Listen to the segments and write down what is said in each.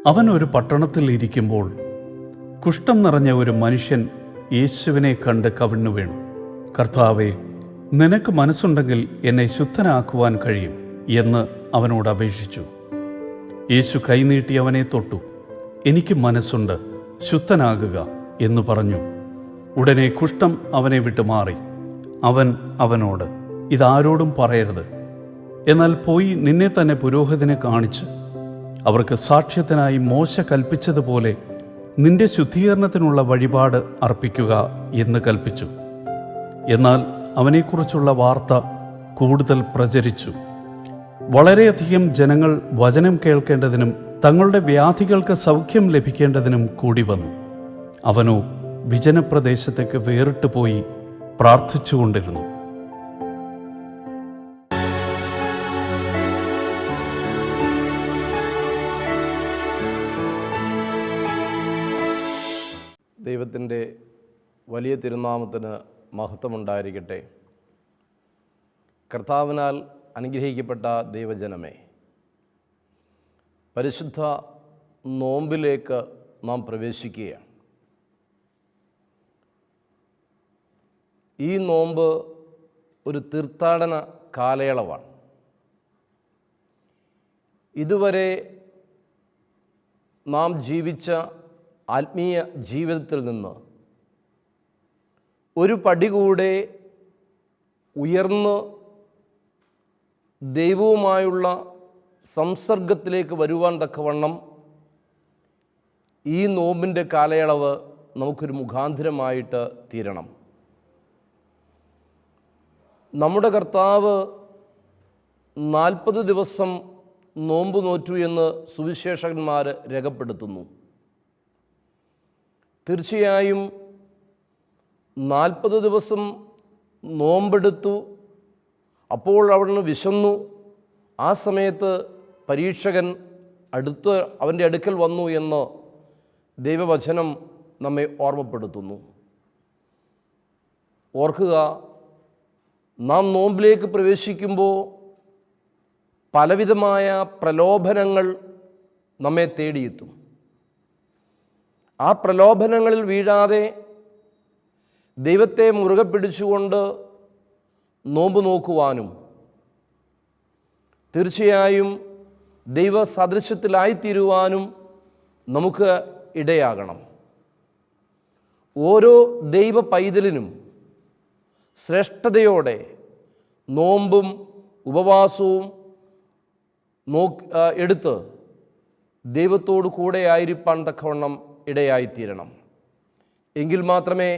അവൻ ഒരു പട്ടണത്തിൽ ഇരിക്കുമ്പോൾ കുഷ്ഠം നിറഞ്ഞ ഒരു മനുഷ്യൻ യേശുവിനെ കണ്ട് കവിണ്ണു വീണു. കർത്താവേ, നിനക്ക് മനസ്സുണ്ടെങ്കിൽ എന്നെ ശുദ്ധനാക്കുവാൻ കഴിയും എന്ന് അവനോട് അപേക്ഷിച്ചു. യേശു കൈനീട്ടി അവനെ തൊട്ടു. എനിക്ക് മനസ്സുണ്ട്, ശുദ്ധനാകുക എന്ന് പറഞ്ഞു. ഉടനെ കുഷ്ഠം അവനെ വിട്ടുമാറി. അവൻ അവനോട്, ഇതാരോടും പറയരുത്, എന്നാൽ പോയി നിന്നെ തന്നെ പുരോഹിതനെ കാണിച്ച് അവർക്ക് സാക്ഷ്യത്തിനായി മോശ കൽപ്പിച്ചതുപോലെ നിന്റെ ശുദ്ധീകരണത്തിനുള്ള വഴിപാട് അർപ്പിക്കുക എന്ന് കൽപ്പിച്ചു. എന്നാൽ അവനെക്കുറിച്ചുള്ള വാർത്ത കൂടുതൽ പ്രചരിച്ചു. വളരെയധികം ജനങ്ങൾ വചനം കേൾക്കേണ്ടതിനും തങ്ങളുടെ വ്യാധികൾക്ക് സൗഖ്യം ലഭിക്കേണ്ടതിനും കൂടി വന്നു. അവനോ വിജനപ്രദേശത്തേക്ക് വേറിട്ട് പോയി പ്രാർത്ഥിച്ചുകൊണ്ടിരുന്നു. ദൈവത്തിൻ്റെ വലിയ തിരുനാമത്തിന് മഹത്വമുണ്ടായിരിക്കട്ടെ. കർത്താവിനാൽ അനുഗ്രഹിക്കപ്പെട്ട ദൈവജനമേ, പരിശുദ്ധ നോമ്പിലേക്ക് നാം പ്രവേശിക്കുകയാണ്. ഈ നോമ്പ് ഒരു തീർത്ഥാടന കാലയളവാണ്. ഇതുവരെ നാം ജീവിച്ച ആത്മീയ ജീവിതത്തിൽ നിന്ന് ഒരു പടി കൂടെ ഉയർന്ന് ദൈവവുമായുള്ള സംസർഗത്തിലേക്ക് വരുവാൻ തക്കവണ്ണം ഈ നോമ്പിൻ്റെ കാലയളവ് നമുക്കൊരു മുഖാന്തരമായിട്ട് തീരണം. നമ്മുടെ കർത്താവ് 40 ദിവസം നോമ്പ് നോറ്റു എന്ന് സുവിശേഷകന്മാർ രേഖപ്പെടുത്തുന്നു. തീർച്ചയായും 40 ദിവസം നോമ്പെടുത്തു. അപ്പോൾ അവിടുന്ന് വിശന്നു. ആ സമയത്ത് പരീക്ഷകൻ അവൻ്റെ അടുക്കൽ വന്നു എന്ന് ദൈവവചനം നമ്മെ ഓർമ്മപ്പെടുത്തുന്നു. ഓർക്കുക, നാം നോമ്പിലേക്ക് പ്രവേശിക്കുമ്പോൾ പലവിധമായ പ്രലോഭനങ്ങൾ നമ്മെ തേടിയെത്തും. ആ പ്രലോഭനങ്ങളിൽ വീഴാതെ ദൈവത്തെ മുറുകെ പിടിച്ചുകൊണ്ട് നോമ്പ് നോക്കുവാനും തീർച്ചയായും ദൈവ സദൃശ്യത്തിലായിത്തീരുവാനും നമുക്ക് ഇടയാകണം. ഓരോ ദൈവ പൈതലിനും ശ്രേഷ്ഠതയോടെ നോമ്പും ഉപവാസവും എടുത്ത് ദൈവത്തോടു കൂടെ ആയിരിക്കാൻ തക്കവണ്ണം ഇടയായിത്തീരണം. എങ്കിൽ മാത്രമേ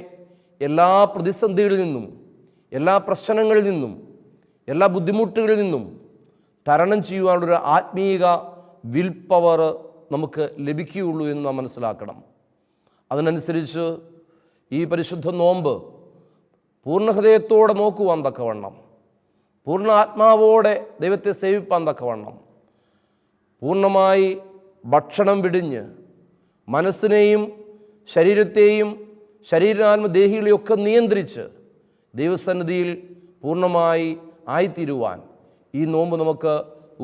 എല്ലാ പ്രതിസന്ധികളിൽ നിന്നും, എല്ലാ പ്രശ്നങ്ങളിൽ നിന്നും, എല്ലാ ബുദ്ധിമുട്ടുകളിൽ നിന്നും തരണം ചെയ്യുവാനുള്ളൊരു ആത്മീയ വിൽ പവർ നമുക്ക് ലഭിക്കുകയുള്ളൂ എന്ന് നാം മനസ്സിലാക്കണം. അതിനനുസരിച്ച് ഈ പരിശുദ്ധ നോമ്പ് പൂർണ്ണഹൃദയത്തോടെ നോക്കുവാൻ തക്കവണ്ണം, പൂർണ്ണ ആത്മാവോടെ ദൈവത്തെ സേവിപ്പാൻ തക്കവണ്ണം, പൂർണ്ണമായി ഭക്ഷണം വിടിഞ്ഞ് മനസ്സിനെയും ശരീരത്തെയും ശരീരാത്മദേഹികളെയൊക്കെ നിയന്ത്രിച്ച് ദൈവസന്നിധിയിൽ പൂർണ്ണമായി ആയിത്തീരുവാൻ ഈ നോമ്പ് നമുക്ക്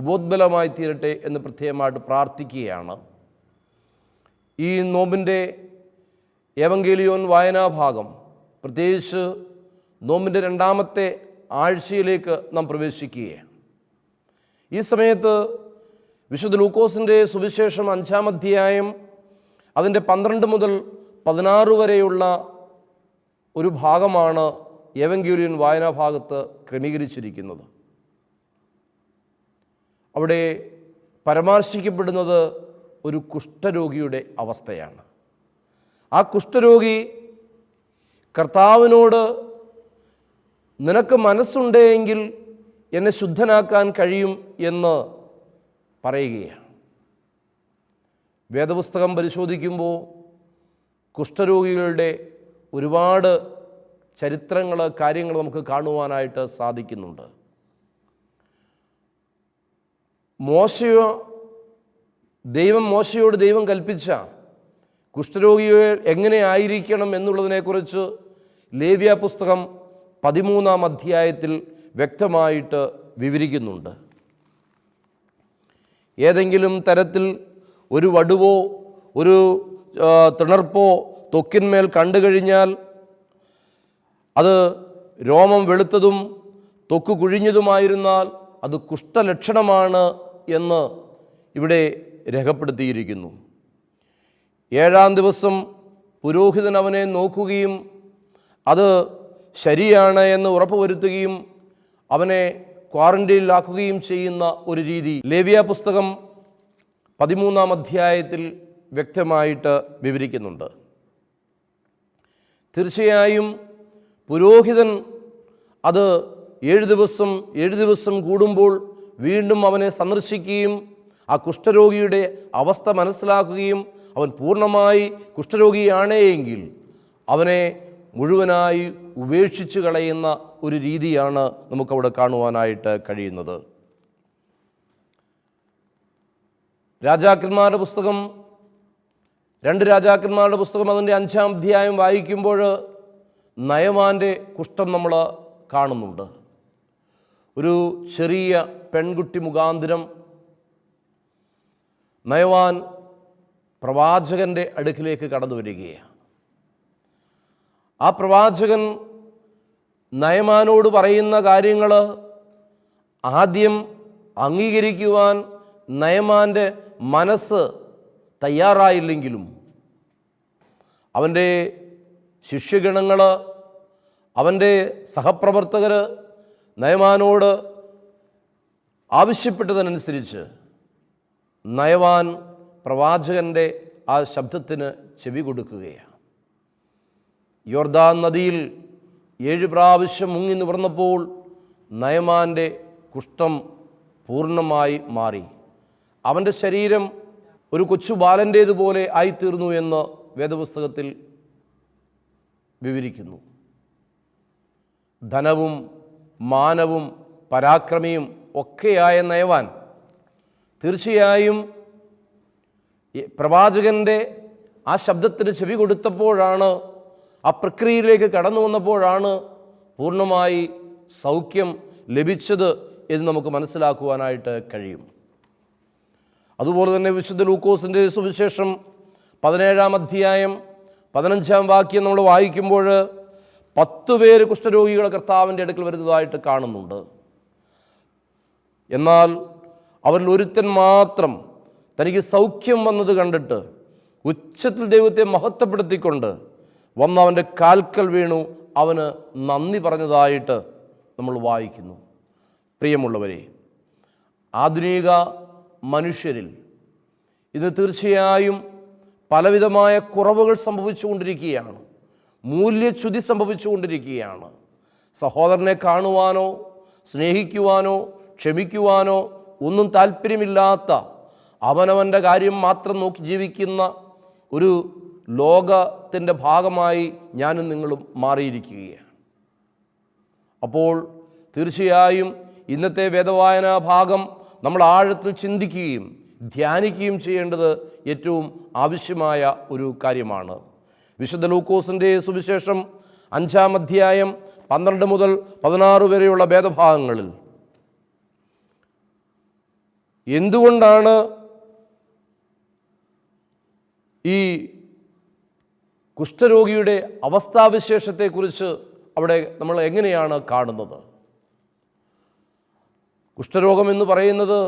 ഉപോദ്ബലമായി തീരട്ടെ എന്ന് പ്രത്യേകമായിട്ട് പ്രാർത്ഥിക്കുകയാണ്. ഈ നോമ്പിൻ്റെ ഏവങ്കേലിയോൻ വായനാഭാഗം, പ്രത്യേകിച്ച് നോമ്പിൻ്റെ 2ാമത്തെ ആഴ്ചയിലേക്ക് നാം പ്രവേശിക്കുകയാണ്. ഈ സമയത്ത് വിശുദ്ധ ലൂക്കോസിൻ്റെ സുവിശേഷം 5-ാം അധ്യായം അതിൻ്റെ 12 മുതൽ 16 വരെയുള്ള ഒരു ഭാഗമാണ് ഏവങ്കേലിയോൻ വായനാഭാഗത്ത് ക്രമീകരിച്ചിരിക്കുന്നത്. അവിടെ പരാമർശിക്കപ്പെടുന്നത് ഒരു കുഷ്ഠരോഗിയുടെ അവസ്ഥയാണ്. ആ കുഷ്ഠരോഗി കർത്താവിനോട്, നിനക്ക് മനസ്സുണ്ടെങ്കിൽ എന്നെ ശുദ്ധനാക്കാൻ കഴിയും എന്ന് പറയുകയാണ്. വേദപുസ്തകം പരിശോധിക്കുമ്പോൾ കുഷ്ഠരോഗികളുടെ ഒരുപാട് ചരിത്രങ്ങൾ, കാര്യങ്ങൾ നമുക്ക് കാണുവാനായിട്ട് സാധിക്കുന്നുണ്ട്. മോശയോട് ദൈവം കൽപ്പിച്ച കുഷ്ഠരോഗികൾ എങ്ങനെ ആയിരിക്കണം എന്നുള്ളതിനെക്കുറിച്ച് ലേവ്യ പുസ്തകം 13-ാം അധ്യായത്തിൽ വ്യക്തമായിട്ട് വിവരിക്കുന്നുണ്ട്. ഏതെങ്കിലും തരത്തിൽ ഒരു വടുവോ ഒരു തിണർപ്പോ ത്വക്കിന്മേൽ കണ്ടു കഴിഞ്ഞാൽ അത് രോമം വെളുത്തതും ത്വക്ക് കുഴിഞ്ഞതുമായിരുന്നാൽ അത് കുഷ്ഠലക്ഷണമാണ് എന്ന് ഇവിടെ രേഖപ്പെടുത്തിയിരിക്കുന്നു. 7-ാം ദിവസം പുരോഹിതൻ അവനെ നോക്കുകയും അത് ശരിയാണ് എന്ന് ഉറപ്പുവരുത്തുകയും അവനെ ക്വാറന്റൈനിലാക്കുകയും ചെയ്യുന്ന ഒരു രീതി ലേവ്യ പുസ്തകം 13-ാം അധ്യായത്തിൽ വ്യക്തമായിട്ട് വിവരിക്കുന്നുണ്ട്. തീർച്ചയായും പുരോഹിതൻ അത് 7 ദിവസം കൂടുമ്പോൾ വീണ്ടും അവനെ സന്ദർശിക്കുകയും ആ കുഷ്ഠരോഗിയുടെ അവസ്ഥ മനസ്സിലാക്കുകയും അവൻ പൂർണ്ണമായി കുഷ്ഠരോഗിയാണേയെങ്കിൽ അവനെ മുഴുവനായി ഉപേക്ഷിച്ച് കളയുന്ന ഒരു രീതിയാണ് നമുക്കവിടെ കാണുവാനായിട്ട് കഴിയുന്നത്. രാജാക്കന്മാരുടെ പുസ്തകം 2 രാജാക്കന്മാരുടെ പുസ്തകം അതിൻ്റെ 5-ാം അധ്യായം വായിക്കുമ്പോൾ നയമാൻ്റെ കുഷ്ഠം നമ്മൾ കാണുന്നുണ്ട്. ഒരു ചെറിയ പെൺകുട്ടി മുഖാന്തരം നയമാൻ പ്രവാചകൻ്റെ അടുക്കിലേക്ക് കടന്നു വരികയാണ്. ആ പ്രവാചകൻ നയമാനോട് പറയുന്ന കാര്യങ്ങൾ ആദ്യം അംഗീകരിക്കുവാൻ നയമാൻ്റെ മനസ്സ് തയ്യാറായില്ലെങ്കിലും അവൻ്റെ ശിഷ്യഗണങ്ങൾ, അവൻ്റെ സഹപ്രവർത്തകർ നയമാനോട് ആവശ്യപ്പെട്ടതനുസരിച്ച് നയമാൻ പ്രവാചകൻ്റെ ആ ശബ്ദത്തിന് ചെവി കൊടുക്കുകയാണ്. യോർദാൻ നദിയിൽ 7 പ്രാവശ്യം മുങ്ങി നിവർന്നപ്പോൾ നയമാൻ്റെ കുഷ്ഠം പൂർണ്ണമായി മാറി. അവൻ്റെ ശരീരം ഒരു കൊച്ചു ബാലൻ്റേതുപോലെ ആയിത്തീർന്നു എന്ന് വേദപുസ്തകത്തിൽ വിവരിക്കുന്നു. ധനവും മാനവും പരാക്രമിയും ഒക്കെയായ നയമാൻ തീർച്ചയായും പ്രവാചകൻ്റെ ആ ശബ്ദത്തിന് ചെവി കൊടുത്തപ്പോഴാണ്, ആ പ്രക്രിയയിലേക്ക് കടന്നു വന്നപ്പോഴാണ് പൂർണ്ണമായി സൗഖ്യം ലഭിച്ചത് എന്ന് നമുക്ക് മനസ്സിലാക്കുവാനായിട്ട് കഴിയും. അതുപോലെ തന്നെ വിശുദ്ധ ലൂക്കോസിൻ്റെ സുവിശേഷം 17-ാം അധ്യായം 15-ാം വാക്യം നമ്മൾ വായിക്കുമ്പോൾ 10 പേര് കുഷ്ഠരോഗികൾ കർത്താവിൻ്റെ അടുക്കൽ വരുന്നതായിട്ട് കാണുന്നുണ്ട്. എന്നാൽ അവരിൽ ഒരുത്തൻ മാത്രം തനിക്ക് സൗഖ്യം വന്നത് കണ്ടിട്ട് ഉച്ചത്തിൽ ദൈവത്തെ മഹത്വപ്പെടുത്തിക്കൊണ്ട് വന്ന് അവൻ്റെ കാൽക്കൽ വീണു അവന് നന്ദി പറഞ്ഞതായിട്ട് നമ്മൾ വായിക്കുന്നു. പ്രിയമുള്ളവരെ, ആധുനിക മനുഷ്യരിൽ ഇത് തീർച്ചയായും പലവിധമായ കുറവുകൾ സംഭവിച്ചുകൊണ്ടിരിക്കുകയാണ്. മൂല്യച്യുതി സംഭവിച്ചുകൊണ്ടിരിക്കുകയാണ്. സഹോദരനെ കാണുവാനോ സ്നേഹിക്കുവാനോ ക്ഷമിക്കുവാനോ ഒന്നും താല്പര്യമില്ലാത്ത, അവനവൻ്റെ കാര്യം മാത്രം നോക്കി ജീവിക്കുന്ന ഒരു ലോകത്തിൻ്റെ ഭാഗമായി ഞാനും നിങ്ങളും മാറിയിരിക്കുകയാണ്. അപ്പോൾ തീർച്ചയായും ഇന്നത്തെ വേദവായനാ ഭാഗം നമ്മൾ ആഴത്തിൽ ചിന്തിക്കുകയും ധ്യാനിക്കുകയും ചെയ്യേണ്ടത് ഏറ്റവും ആവശ്യമായ ഒരു കാര്യമാണ്. വിശുദ്ധ ലൂക്കോസിൻ്റെ സുവിശേഷം 5-ാം അധ്യായം 12 മുതൽ 16 വരെയുള്ള വേദഭാഗങ്ങളിൽ എന്തുകൊണ്ടാണ് ഈ കുഷ്ഠരോഗിയുടെ അവസ്ഥാവിശേഷത്തെക്കുറിച്ച് അവിടെ നമ്മൾ എങ്ങനെയാണ് കാണുന്നത്? കുഷ്ഠരോഗം എന്ന് പറയുന്നത്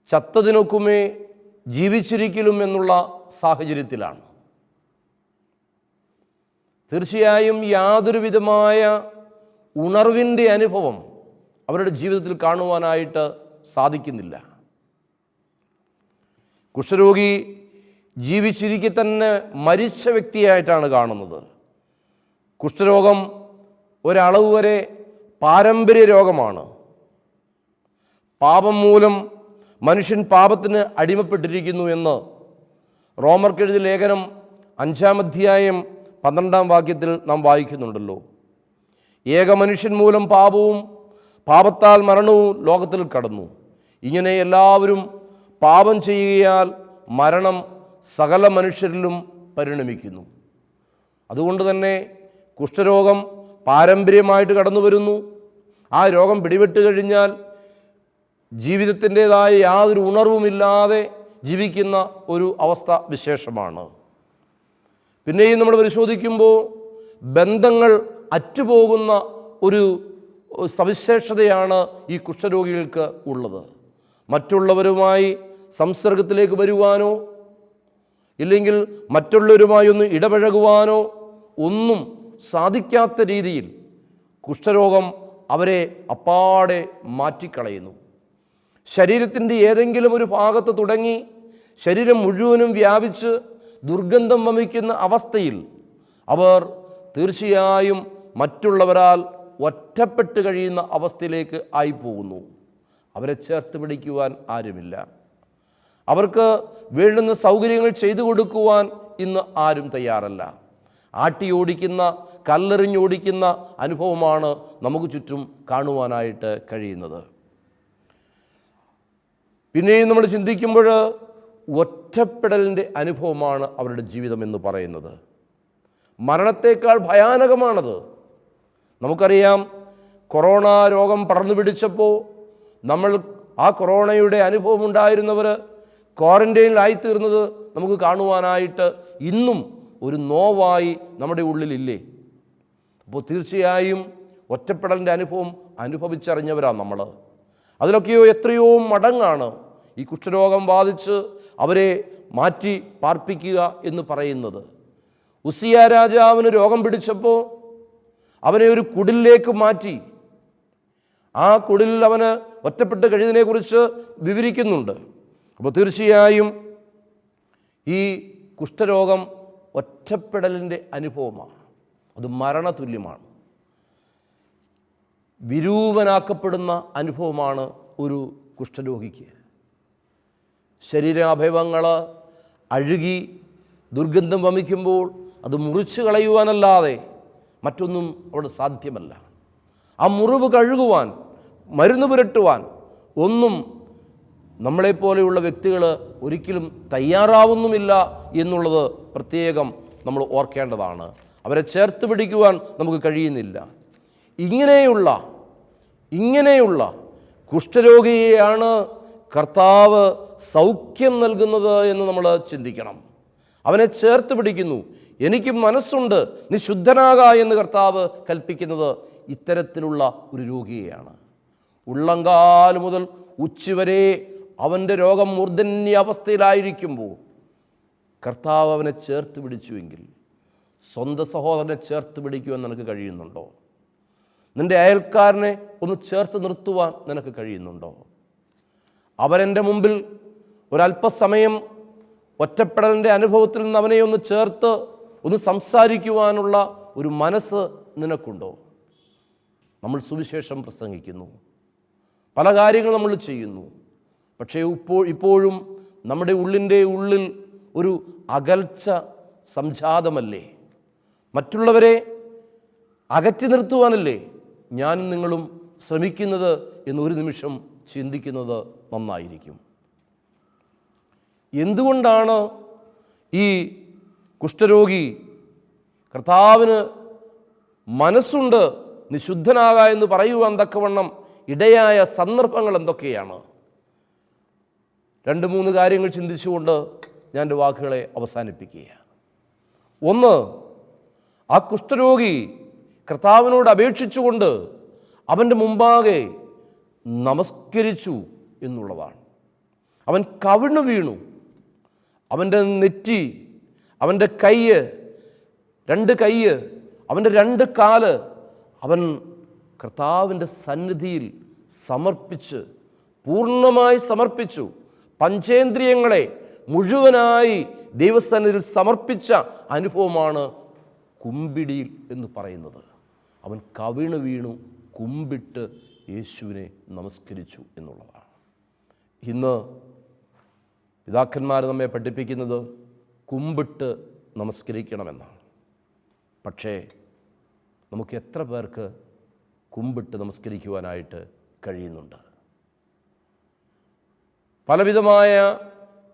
ചത്തതിനൊക്കുമേ ജീവിച്ചിരിക്കലും എന്നുള്ള സാഹചര്യത്തിലാണ്. തീർച്ചയായും യാതൊരു വിധമായ ഉണർവിൻ്റെ അനുഭവം അവരുടെ ജീവിതത്തിൽ കാണുവാനായിട്ട് സാധിക്കുന്നില്ല. കുഷ്ഠരോഗി ജീവിച്ചിരിക്കെ തന്നെ മരിച്ച വ്യക്തിയായിട്ടാണ് കാണുന്നത്. കുഷ്ഠരോഗം ഒരളവ് വരെ പാരമ്പര്യ രോഗമാണ്. പാപം മൂലം മനുഷ്യൻ പാപത്തിന് അടിമപ്പെട്ടിരിക്കുന്നു എന്ന് റോമർക്കെഴുതിയ ലേഖനം 5-ാം അധ്യായം 12-ാം വാക്യത്തിൽ നാം വായിക്കുന്നുണ്ടല്ലോ. ഏക മനുഷ്യൻ മൂലം പാപവും പാപത്താൽ മരണവും ലോകത്തിൽ കടന്നു. ഇങ്ങനെ എല്ലാവരും പാപം ചെയ്യുകയാൽ മരണം സകല മനുഷ്യരിലും പരിണമിക്കുന്നു. അതുകൊണ്ട് തന്നെ കുഷ്ഠരോഗം പാരമ്പര്യമായിട്ട് കടന്നു വരുന്നു. ആ രോഗം പിടിപെട്ട് കഴിഞ്ഞാൽ ജീവിതത്തിൻ്റെതായ യാതൊരു ഉണർവുമില്ലാതെ ജീവിക്കുന്ന ഒരു അവസ്ഥ വിശേഷമാണ്. പിന്നെയും നമ്മൾ പരിശോധിക്കുമ്പോൾ ബന്ധങ്ങൾ അറ്റുപോകുന്ന ഒരു സവിശേഷതയാണ് ഈ കുഷ്ഠരോഗികൾക്ക് ഉള്ളത്. മറ്റുള്ളവരുമായി സംസർഗത്തിലേക്ക് വരുവാനോ ഇല്ലെങ്കിൽ മറ്റുള്ളവരുമായി ഒന്ന് ഇടപഴകുവാനോ ഒന്നും സാധിക്കാത്ത രീതിയിൽ കുഷ്ഠരോഗം അവരെ അപ്പാടെ മാറ്റിക്കളയുന്നു. ശരീരത്തിൻ്റെ ഏതെങ്കിലും ഒരു ഭാഗത്ത് തുടങ്ങി ശരീരം മുഴുവനും വ്യാപിച്ച് ദുർഗന്ധം വമിക്കുന്ന അവസ്ഥയിൽ അവർ തീർച്ചയായും മറ്റുള്ളവരാൽ ഒറ്റപ്പെട്ട് കഴിയുന്ന അവസ്ഥയിലേക്ക് ആയിപ്പോകുന്നു. അവരെ ചേർത്ത് പിടിക്കുവാൻ ആരുമില്ല. അവർക്ക് വേണ്ടുന്ന സൗകര്യങ്ങൾ ചെയ്തു കൊടുക്കുവാൻ ഇന്ന് ആരും തയ്യാറല്ല. ആട്ടിയോടിക്കുന്ന, കല്ലെറിഞ്ഞോടിക്കുന്ന അനുഭവമാണ് നമുക്ക് ചുറ്റും കാണുവാനായിട്ട് കഴിയുന്നത്. പിന്നെയും നമ്മൾ ചിന്തിക്കുമ്പോൾ ഒറ്റപ്പെടലിൻ്റെ അനുഭവമാണ് അവരുടെ ജീവിതം എന്ന് പറയുന്നത്. മരണത്തേക്കാൾ ഭയാനകമാണത്. നമുക്കറിയാം, കൊറോണ രോഗം പടർന്നു പിടിച്ചപ്പോൾ നമ്മൾ ആ കൊറോണയുടെ അനുഭവം ഉണ്ടായിരുന്നവർ ക്വാറന്റൈനിലായിത്തീർന്നത് നമുക്ക് കാണുവാനായിട്ട് ഇന്നും ഒരു നോവായി നമ്മുടെ ഉള്ളിലില്ലേ? അപ്പോൾ തീർച്ചയായും ഒറ്റപ്പെടലിൻ്റെ അനുഭവം അനുഭവിച്ചറിഞ്ഞവരാണ് നമ്മൾ. അതിലൊക്കെയോ എത്രയോ മടങ്ങാണ് ഈ കുഷ്ഠരോഗം ബാധിച്ച് അവരെ മാറ്റി പാർപ്പിക്കുക എന്ന് പറയുന്നത്. ഉസിയ രാജാവിന് രോഗം പിടിച്ചപ്പോൾ അവനെ ഒരു കുടിലേക്ക് മാറ്റി. ആ കുടിലിൽ അവന് ഒറ്റപ്പെട്ട് കഴിയുന്നതിനെക്കുറിച്ച് വിവരിക്കുന്നുണ്ട്. അപ്പോൾ തീർച്ചയായും ഈ കുഷ്ഠരോഗം ഒറ്റപ്പെടലിൻ്റെ അനുഭവമാണ്. അത് മരണതുല്യമാണ്. വിരൂപനാക്കപ്പെടുന്ന അനുഭവമാണ് ഒരു കുഷ്ഠരോഗിക്ക്. ശരീരാവയവങ്ങൾ അഴുകി ദുർഗന്ധം വമിക്കുമ്പോൾ അത് മുറിച്ച് കളയുവാനല്ലാതെ മറ്റൊന്നും അവിടെ സാധ്യമല്ല. ആ മുറിവ് കഴുകുവാൻ, മരുന്ന് പുരട്ടുവാൻ ഒന്നും നമ്മളെപ്പോലെയുള്ള വ്യക്തികൾ ഒരിക്കലും തയ്യാറാവുന്നുമില്ല എന്നുള്ളത് പ്രത്യേകം നമ്മൾ ഓർക്കേണ്ടതാണ്. അവരെ ചേർത്ത് പിടിക്കുവാൻ നമുക്ക് കഴിയുന്നില്ല. ഇങ്ങനെയുള്ള കുഷ്ഠരോഗിയെയാണ് കർത്താവ് സൗഖ്യം നൽകുന്നത് എന്ന് നമ്മൾ ചിന്തിക്കണം. അവനെ ചേർത്ത് പിടിക്കുന്നു. എനിക്ക് മനസ്സുണ്ട്, നീ ശുദ്ധനാകാ എന്ന് കർത്താവ് കൽപ്പിക്കുന്നത് ഇത്തരത്തിലുള്ള ഒരു രോഗിയെയാണ്. ഉള്ളങ്കാൽ മുതൽ ഉച്ചവരെ അവൻ്റെ രോഗം മൂർധന്യ അവസ്ഥയിലായിരിക്കുമ്പോൾ കർത്താവ് അവനെ ചേർത്ത് പിടിച്ചുവെങ്കിൽ സ്വന്തം സഹോദരനെ ചേർത്ത് പിടിക്കുവാൻ നിനക്ക് കഴിയുന്നുണ്ടോ? നിൻ്റെ അയൽക്കാരനെ ഒന്ന് ചേർത്ത് നിർത്തുവാൻ നിനക്ക് കഴിയുന്നുണ്ടോ? അവരെൻ്റെ മുമ്പിൽ ഒരല്പസമയം ഒറ്റപ്പെടലിൻ്റെ അനുഭവത്തിൽ നിന്ന് അവനെ ഒന്ന് ചേർത്ത് ഒന്ന് സംസാരിക്കുവാനുള്ള ഒരു മനസ്സ് നിനക്കുണ്ടോ? നമ്മൾ സുവിശേഷം പ്രസംഗിക്കുന്നു, പല കാര്യങ്ങൾ നമ്മൾ ചെയ്യുന്നു. പക്ഷേ ഇപ്പോഴും നമ്മുടെ ഉള്ളിൽ ഒരു അകൽച്ച സംജാതമല്ലേ? മറ്റുള്ളവരെ അകറ്റി നിർത്തുവാനല്ലേ ഞാനും നിങ്ങളും ശ്രമിക്കുന്നത് എന്നൊരു നിമിഷം ചിന്തിക്കുന്നത് നന്നായിരിക്കും. എന്തുകൊണ്ടാണ് ഈ കുഷ്ഠരോഗി കർത്താവിന് മനസ്സുണ്ട് നീ ശുദ്ധനാകാ എന്ന് പറയുവാൻ തക്കവണ്ണം ഇടയായ സന്ദർഭങ്ങൾ എന്തൊക്കെയാണ്? 2-3 കാര്യങ്ങൾ ചിന്തിച്ചുകൊണ്ട് ഞാൻ എൻ്റെ വാക്കുകളെ അവസാനിപ്പിക്കുകയാണ്. ഒന്ന്, ആ കുഷ്ഠരോഗി കർത്താവിനോട് അപേക്ഷിച്ചുകൊണ്ട് അവൻ്റെ മുമ്പാകെ നമസ്കരിച്ചു എന്നുള്ളതാണ്. അവൻ കവിണ്ണു വീണു. അവൻ്റെ നെറ്റി, അവൻ്റെ കയ്യ്, 2 കയ്യ്, അവൻ്റെ 2 കാല് അവൻ കർത്താവിൻ്റെ സന്നിധിയിൽ സമർപ്പിച്ച്, പൂർണ്ണമായി സമർപ്പിച്ചു. പഞ്ചേന്ദ്രിയങ്ങളെ മുഴുവനായി ദൈവസന്നിധിയിൽ സമർപ്പിച്ച അനുഭവമാണ് കുമ്പിടിയിൽ എന്ന് പറയുന്നത്. അവൻ കവിണ് വീണു, കുമ്പിട്ട് യേശുവിനെ നമസ്കരിച്ചു എന്നുള്ളതാണ്. ഇന്ന് പിതാക്കന്മാർ നമ്മെ പഠിപ്പിക്കുന്നത് കുമ്പിട്ട് നമസ്കരിക്കണമെന്നാണ്. പക്ഷേ നമുക്ക് എത്ര പേർക്ക് കുമ്പിട്ട് നമസ്കരിക്കുവാനായിട്ട് കഴിയുന്നുണ്ട്? പലവിധമായ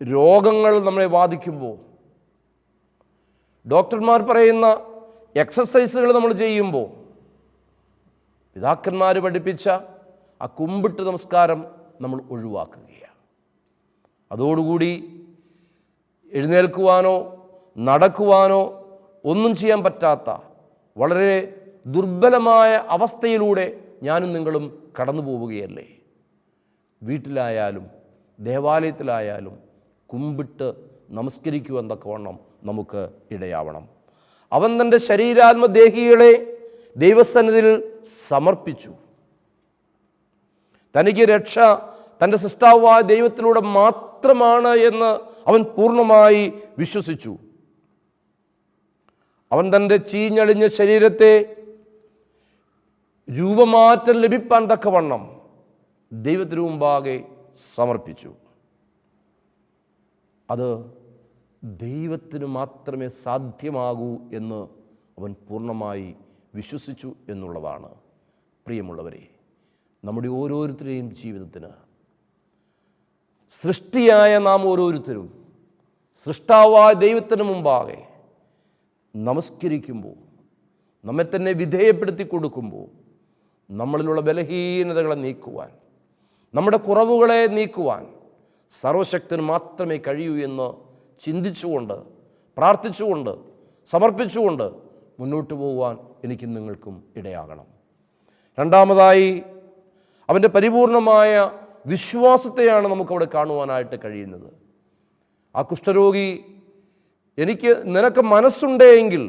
രോഗങ്ങൾ നമ്മളെ ബാധിക്കുമ്പോൾ ഡോക്ടർമാർ പറയുന്ന എക്സസൈസുകൾ നമ്മൾ ചെയ്യുമ്പോൾ പിതാക്കന്മാർ പഠിപ്പിച്ച ആ കുമ്പിട്ട് നമസ്കാരം നമ്മൾ ഒഴിവാക്കുകയാണ്. അതോടുകൂടി എഴുന്നേൽക്കുവാനോ നടക്കുവാനോ ഒന്നും ചെയ്യാൻ പറ്റാത്ത വളരെ ദുർബലമായ അവസ്ഥയിലൂടെ ഞാനും നിങ്ങളും കടന്നു പോവുകയല്ലേ? വീട്ടിലായാലും ദേവാലയത്തിലായാലും കുമ്പിട്ട് നമസ്കരിക്കുവാൻ തക്കവണ്ണം നമുക്ക് ഇടയാവണം. അവൻ തൻ്റെ ശരീരാത്മദേഹികളെ ദൈവസന്നിധിയിൽ സമർപ്പിച്ചു. തനിക്ക് രക്ഷ തൻ്റെ സൃഷ്ടാവായ ദൈവത്തിലൂടെ മാത്രമാണ് എന്ന് അവൻ പൂർണ്ണമായി വിശ്വസിച്ചു. അവൻ തൻ്റെ ചീഞ്ഞളിഞ്ഞ ശരീരത്തെ രൂപമാറ്റം ലഭിപ്പാൻ തക്കവണ്ണം ദൈവത്തിനു മുമ്പാകെ സമർപ്പിച്ചു. അത് ദൈവത്തിന് മാത്രമേ സാധ്യമാകൂ എന്ന് അവൻ പൂർണ്ണമായി വിശ്വസിച്ചു എന്നുള്ളതാണ്. പ്രിയമുള്ളവരെ, നമ്മുടെ ഓരോരുത്തരുടെയും ജീവിതത്തിന് സൃഷ്ടിയായ നാം ഓരോരുത്തരും സൃഷ്ടാവായ ദൈവത്തിന് മുമ്പാകെ നമസ്കരിക്കുമ്പോൾ, നമ്മെ തന്നെ വിധേയപ്പെടുത്തി കൊടുക്കുമ്പോൾ, നമ്മളിലുള്ള ബലഹീനതകളെ നീക്കുവാൻ, നമ്മുടെ കുറവുകളെ നീക്കുവാൻ സർവശക്തന് മാത്രമേ കഴിയൂ എന്ന് ചിന്തിച്ചുകൊണ്ട്, പ്രാർത്ഥിച്ചുകൊണ്ട്, സമർപ്പിച്ചുകൊണ്ട് മുന്നോട്ട് പോകുവാൻ എനിക്കും നിങ്ങൾക്കും ഇടയാകണം. രണ്ടാമതായി, അവൻ്റെ പരിപൂർണമായ വിശ്വാസത്തെയാണ് നമുക്കവിടെ കാണുവാനായിട്ട് കഴിയുന്നത്. ആ കുഷ്ഠരോഗി, നിനക്ക് മനസ്സുണ്ടെങ്കിൽ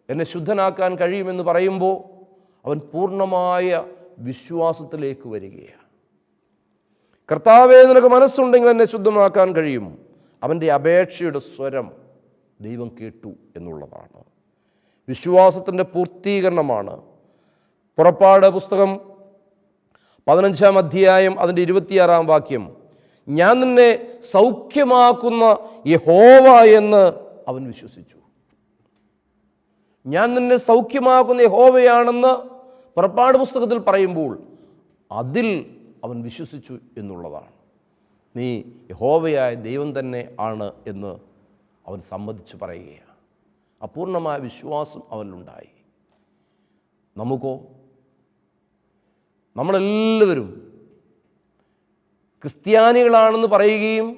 എന്നെ ശുദ്ധനാക്കാൻ കഴിയുമെന്ന് പറയുമ്പോൾ അവൻ പൂർണ്ണമായ വിശ്വാസത്തിലേക്ക് വരികയാണ്. കർത്താവേ, നിനക്ക് മനസ്സുണ്ടെങ്കിൽ എന്നെ ശുദ്ധമാക്കാൻ കഴിയും. അവൻ്റെ അപേക്ഷയുടെ സ്വരം ദൈവം കേട്ടു എന്നുള്ളതാണ്. വിശ്വാസത്തിൻ്റെ പൂർത്തീകരണമാണ്. പുറപ്പാട് പുസ്തകം 15-ാം അധ്യായം അതിൻ്റെ 26-ാം വാക്യം, ഞാൻ നിന്നെ സൗഖ്യമാക്കുന്ന യഹോവ എന്ന് അവൻ വിശ്വസിച്ചു. ഞാൻ നിന്നെ സൗഖ്യമാക്കുന്ന യഹോവയാണെന്ന് പുറപ്പാട് പുസ്തകത്തിൽ പറയുമ്പോൾ അതിൽ അവൻ വിശ്വസിച്ചു എന്നുള്ളതാണ്. നീ യഹോവയായ ദൈവം തന്നെ ആണ് എന്ന് അവൻ സമ്മതിച്ച് പറയുകയാണ്. അപൂർണമായ വിശ്വാസം അവനിലുണ്ടായി. നമുക്കോ? നമ്മളെല്ലാവരും ക്രിസ്ത്യാനികളാണെന്ന് പറയുകയും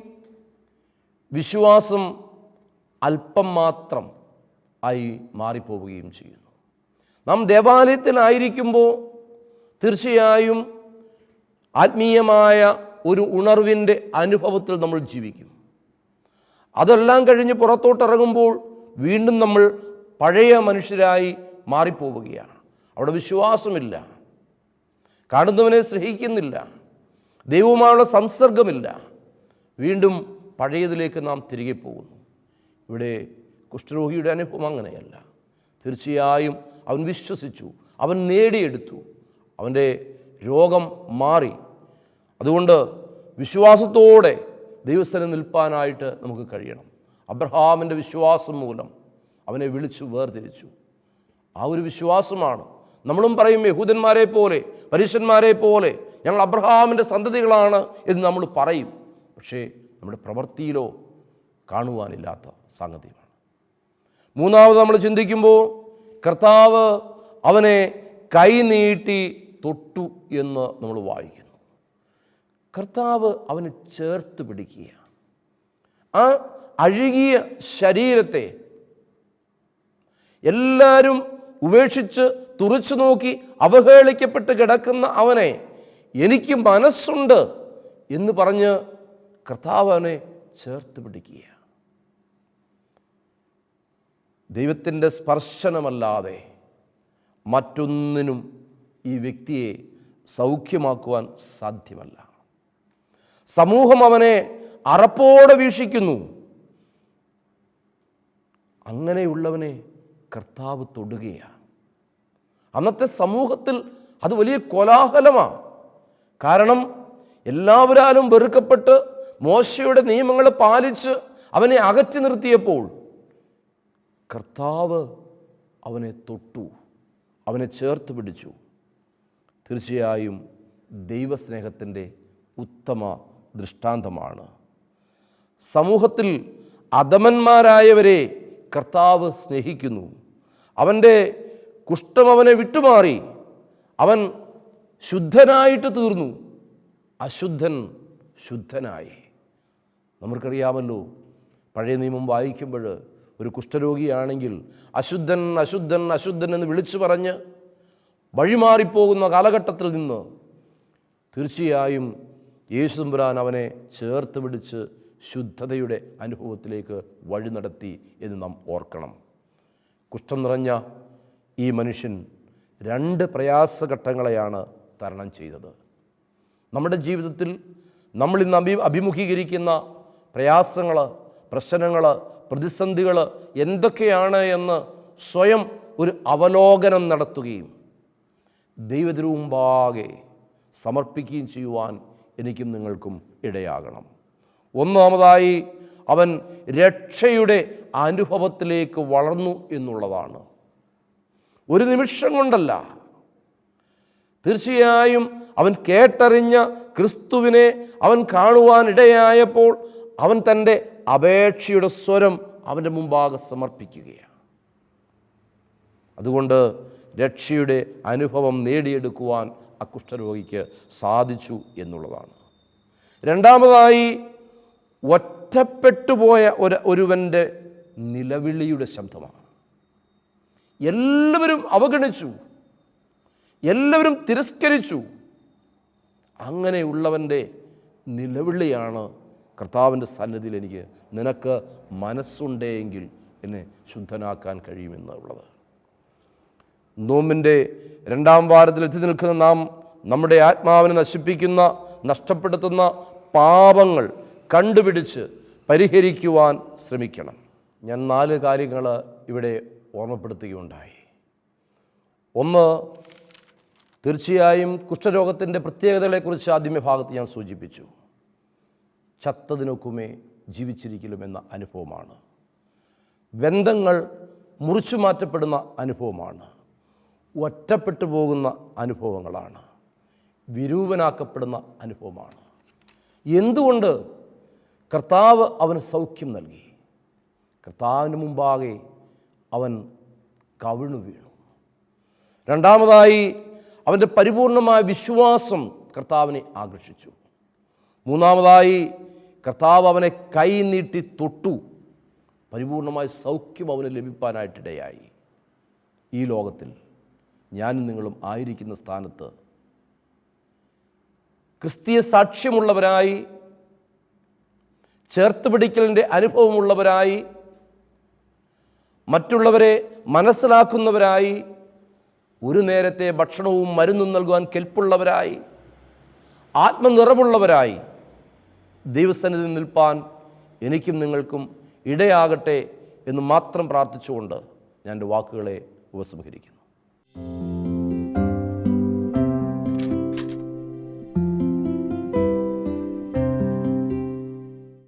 വിശ്വാസം അല്പം മാത്രം ആയി മാറിപ്പോവുകയും ചെയ്യുന്നു. നാം ദേവാലയത്തിലായിരിക്കുമ്പോൾ തീർച്ചയായും ആത്മീയമായ ഒരു ഉണർവിൻ്റെ അനുഭവത്തിൽ നമ്മൾ ജീവിക്കും. അതെല്ലാം കഴിഞ്ഞ് പുറത്തോട്ടിറങ്ങുമ്പോൾ വീണ്ടും നമ്മൾ പഴയ മനുഷ്യരായി മാറിപ്പോവുകയാണ്. അവിടെ വിശ്വാസമില്ല, കാണുന്നവനെ സ്നേഹിക്കുന്നില്ല, ദൈവവുമായുള്ള സംസർഗമില്ല. വീണ്ടും പഴയതിലേക്ക് നാം തിരികെ പോകുന്നു. ഇവിടെ കുഷ്ഠരോഗിയുടെ അനുഭവം അങ്ങനെയല്ല. തീർച്ചയായും അവൻ വിശ്വസിച്ചു, അവൻ നേടിയെടുത്തു, അവൻ്റെ രോഗം മാറി. അതുകൊണ്ട് വിശ്വാസത്തോടെ ദൈവസ്ഥലം നിൽപ്പാനായിട്ട് നമുക്ക് കഴിയണം. അബ്രഹാമിൻ്റെ വിശ്വാസം മൂലം അവനെ വിളിച്ചു വേർതിരിച്ചു. ആ ഒരു വിശ്വാസമാണ് നമ്മളും പറയും, യഹൂദന്മാരെ പോലെ, പരീശന്മാരെ പോലെ ഞങ്ങൾ അബ്രഹാമിൻ്റെ സന്തതികളാണ് എന്ന് നമ്മൾ പറയും. പക്ഷേ നമ്മുടെ പ്രവൃത്തിയിലോ കാണുവാനില്ലാത്ത സംഗതിയാണ്. മൂന്നാമത് നമ്മൾ ചിന്തിക്കുമ്പോൾ, കർത്താവ് അവനെ കൈനീട്ടി തൊട്ടു എന്ന് നമ്മൾ വായിക്കുന്നു. കർത്താവ് അവനെ ചേർത്ത് പിടിക്കുക. ആ അഴുകിയ ശരീരത്തെ എല്ലാവരും ഉപേക്ഷിച്ച് തുറച്ചു നോക്കി അവഹേളിക്കപ്പെട്ട് കിടക്കുന്ന അവനെ എനിക്ക് മനസ്സുണ്ട് എന്ന് പറഞ്ഞ് കർത്താവ് അവനെ ചേർത്ത് പിടിക്കുക. ദൈവത്തിൻ്റെ സ്പർശനമല്ലാതെ മറ്റൊന്നിനും ഈ വ്യക്തിയെ സൗഖ്യമാക്കുവാൻ സാധ്യമല്ല. സമൂഹം അവനെ അറപ്പോടെ വീക്ഷിക്കുന്നു. അങ്ങനെയുള്ളവനെ കർത്താവ് തൊടുകയാണ്. അന്നത്തെ സമൂഹത്തിൽ അത് വലിയ കോലാഹലമാണ്. കാരണം എല്ലാവരാലും വെറുക്കപ്പെട്ട് മോശയുടെ നിയമങ്ങൾ പാലിച്ച് അവനെ അകറ്റി നിർത്തിയപ്പോൾ കർത്താവ് അവനെ തൊട്ടു, അവനെ ചേർത്ത് പിടിച്ചു. തീർച്ചയായും ദൈവസ്നേഹത്തിൻ്റെ ഉത്തമ ദൃഷ്ടാന്തമാണ്. സമൂഹത്തിൽ അധമന്മാരായവരെ കർത്താവ് സ്നേഹിക്കുന്നു. അവൻ്റെ കുഷ്ഠം അവനെ വിട്ടുമാറി. അവൻ ശുദ്ധനായിട്ട് തീർന്നു. അശുദ്ധൻ ശുദ്ധനായി. നമുക്കറിയാമല്ലോ, പഴയ നിയമം വായിക്കുമ്പോൾ ഒരു കുഷ്ഠരോഗിയാണെങ്കിൽ അശുദ്ധൻ അശുദ്ധൻ അശുദ്ധൻ എന്ന് വിളിച്ചു പറഞ്ഞ് വഴിമാറിപ്പോകുന്ന കാലഘട്ടത്തിൽ നിന്ന് തീർച്ചയായും യേശു തമ്പുരാൻ അവനെ ചേർത്ത് പിടിച്ച് ശുദ്ധതയുടെ അനുഭവത്തിലേക്ക് വഴി നടത്തി എന്ന് നാം ഓർക്കണം. കുഷ്ഠം നിറഞ്ഞ ഈ മനുഷ്യൻ 2 പ്രയാസഘട്ടങ്ങളെയാണ് തരണം ചെയ്തത്. നമ്മുടെ ജീവിതത്തിൽ നമ്മൾ ഇന്ന് അഭിമുഖീകരിക്കുന്ന പ്രയാസങ്ങൾ, പ്രശ്നങ്ങൾ, പ്രതിസന്ധികൾ എന്തൊക്കെയാണ് എന്ന് സ്വയം ഒരു അവലോകനം നടത്തുകയും ദൈവത്തിനു മുമ്പാകെ സമർപ്പിക്കുകയും ചെയ്യുവാൻ എനിക്കും നിങ്ങൾക്കും ഇടയാകണം. ഒന്നാമതായി, അവൻ രക്ഷയുടെ അനുഭവത്തിലേക്ക് വളർന്നു എന്നുള്ളതാണ്. ഒരു നിമിഷം കൊണ്ടല്ല, തീർച്ചയായും അവൻ കേട്ടറിഞ്ഞ ക്രിസ്തുവിനെ അവൻ കാണുവാൻ ഇടയായപ്പോൾ അവൻ തൻ്റെ അപേക്ഷയുടെ സ്വരം അവൻ്റെ മുമ്പാകെ സമർപ്പിക്കുകയാണ്. അതുകൊണ്ട് രക്ഷയുടെ അനുഭവം നേടിയെടുക്കുവാൻ ആ കുഷ്ഠരോഗിക്ക് സാധിച്ചു എന്നുള്ളതാണ്. രണ്ടാമതായി, ഒറ്റപ്പെട്ടുപോയ ഒരുവൻ്റെ നിലവിളിയുടെ ശബ്ദമാണ്. എല്ലാവരും അവഗണിച്ചു, എല്ലാവരും തിരസ്കരിച്ചു. അങ്ങനെയുള്ളവൻ്റെ നിലവിളിയാണ് കർത്താവിൻ്റെ സന്നിധിയിൽ എനിക്ക് നിനക്ക് മനസ്സുണ്ടെങ്കിൽ എന്നെ ശുദ്ധനാക്കാൻ കഴിയുമെന്നുള്ളത്. നോമ്പിൻ്റെ 2-ാം വാരത്തിൽ എത്തി നിൽക്കുന്ന നാം നമ്മുടെ ആത്മാവിനെ നശിപ്പിക്കുന്ന, നഷ്ടപ്പെടുത്തുന്ന പാപങ്ങൾ കണ്ടുപിടിച്ച് പരിഹരിക്കുവാൻ ശ്രമിക്കണം. ഞാൻ 4 കാര്യങ്ങൾ ഇവിടെ ഓർമ്മപ്പെടുത്തുകയുണ്ടായി. ഒന്ന്, തീർച്ചയായും കുഷ്ഠരോഗത്തിൻ്റെ പ്രത്യേകതകളെക്കുറിച്ച് ആദ്യമേ ഭാഗത്ത് ഞാൻ സൂചിപ്പിച്ചു. ചത്തതിനൊക്കുമേ ജീവിച്ചിരിക്കലും എന്ന അനുഭവമാണ്. ബന്ധങ്ങൾ മുറിച്ചു മാറ്റപ്പെടുന്ന അനുഭവമാണ്. ഒറ്റപ്പെട്ടു പോകുന്ന അനുഭവങ്ങളാണ്. വിരൂപനാക്കപ്പെടുന്ന അനുഭവമാണ്. എന്തുകൊണ്ട്? കർത്താവ് അവന് സൗഖ്യം നൽകി. കർത്താവിന് മുമ്പാകെ അവൻ കവിണ്ണു വീണു. രണ്ടാമതായി, അവൻ്റെ പരിപൂർണമായ വിശ്വാസം കർത്താവിനെ ആകർഷിച്ചു. മൂന്നാമതായി, കർത്താവ് അവനെ കൈ നീട്ടി തൊട്ടു. പരിപൂർണമായ സൗഖ്യം അവന് ലഭിക്കാനായിട്ടിടയായി. ഈ ലോകത്തിൽ ഞാനും നിങ്ങളും ആയിരിക്കുന്ന സ്ഥാനത്ത് ക്രിസ്തീയ സാക്ഷ്യമുള്ളവരായി, ചേർത്ത് പിടിക്കലിൻ്റെ അനുഭവമുള്ളവരായി, മറ്റുള്ളവരെ മനസ്സിലാക്കുന്നവരായി, ഒരു നേരത്തെ ഭക്ഷണവും മരുന്നും നൽകുവാൻ കെൽപ്പുള്ളവരായി, ആത്മനിറവുള്ളവരായി ദൈവസന്നിധിയിൽ നിൽപ്പാൻ എനിക്കും നിങ്ങൾക്കും ഇടയാകട്ടെ എന്ന് മാത്രം പ്രാർത്ഥിച്ചുകൊണ്ട് ഞാൻ എൻ്റെ വാക്കുകളെ ഉപസംഹരിക്കുന്നു.